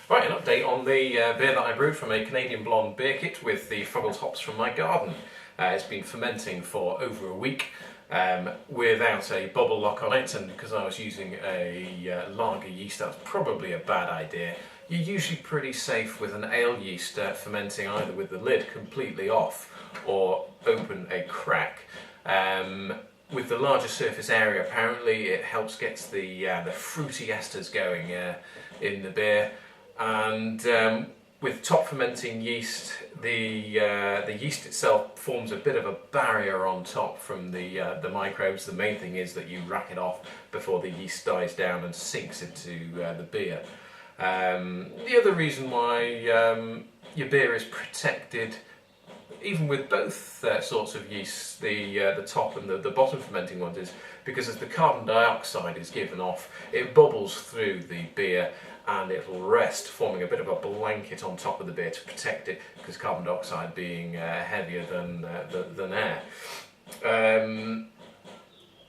Right, an update on the beer that I brewed from a Canadian blonde beer kit with the Fuggles hops from my garden. It's been fermenting for over a week without a bubble lock on it, and because I was using a lager yeast, that was probably a bad idea. You're usually pretty safe with an ale yeast fermenting either with the lid completely off or open a crack. With the larger surface area, apparently it helps get the fruity esters going in the beer. And with top fermenting yeast, the yeast itself forms a bit of a barrier on top from the microbes. The main thing is that you rack it off before the yeast dies down and sinks into the beer. The other reason why your beer is protected, even with both sorts of yeasts, the top and the bottom fermenting ones, is because as the carbon dioxide is given off, it bubbles through the beer and it'll rest, forming a bit of a blanket on top of the beer to protect it, because carbon dioxide being heavier than air.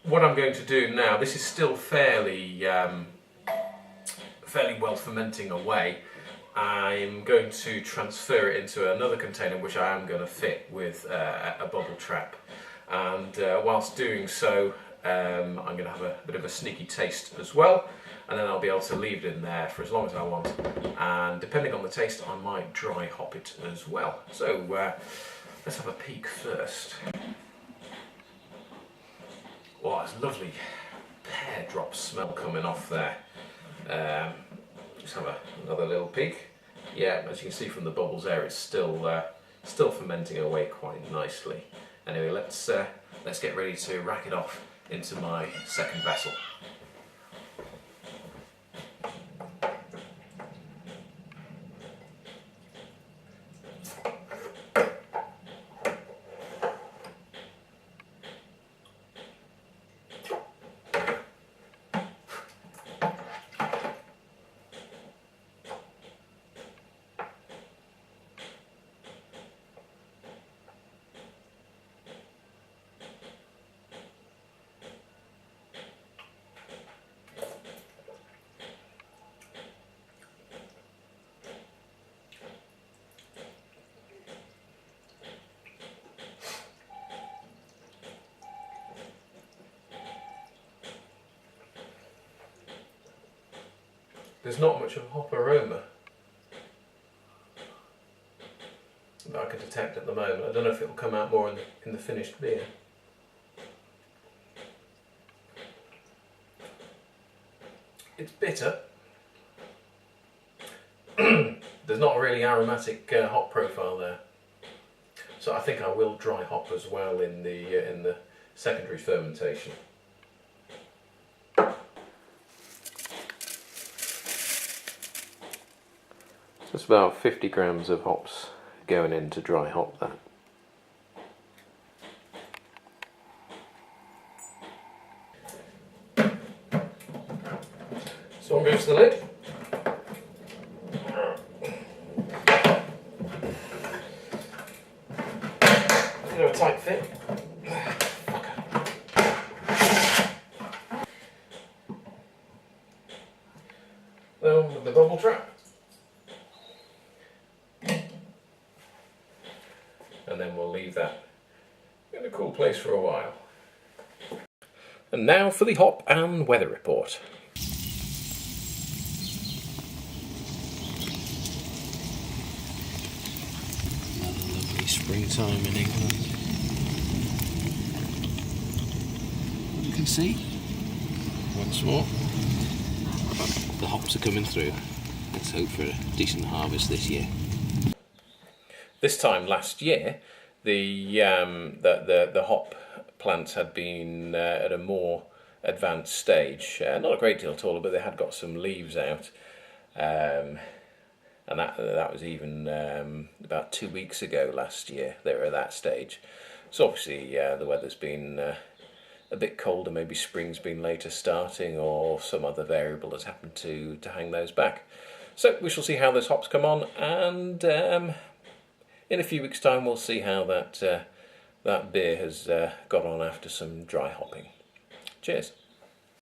What I'm going to do now, this is still fairly well fermenting away. I'm going to transfer it into another container which I am going to fit with a bubble trap, and whilst doing so I'm going to have a bit of a sneaky taste as well, and then I'll be able to leave it in there for as long as I want, and depending on the taste I might dry hop it as well. So let's have a peek first. Oh, there's lovely pear drop smell coming off there. Let's have another little peek. Yeah, as you can see from the bubbles there, it's still fermenting away quite nicely. Anyway, let's get ready to rack it off into my second vessel. There's not much of a hop aroma that I can detect at the moment. I don't know if it'll come out more in the finished beer. It's bitter. There's not a really aromatic hop profile there, so I think I will dry hop as well in the secondary fermentation. Just about 50 grams of hops going in to dry hop that. So on goes the lid. Bit of a tight fit. Then with the bubble trap. And then we'll leave that in a cool place for a while. And now for the hop and weather report. Another lovely springtime in England. You can see, once more, the hops are coming through. Let's hope for a decent harvest this year. This time last year, the hop plants had been at a more advanced stage. Not a great deal taller, but they had got some leaves out, and that was even about 2 weeks ago last year. They were at that stage. So obviously the weather's been a bit colder. Maybe spring's been later starting, or some other variable has happened to hang those back. So we shall see how those hops come on, and in a few weeks' time we'll see how that beer has got on after some dry hopping. Cheers.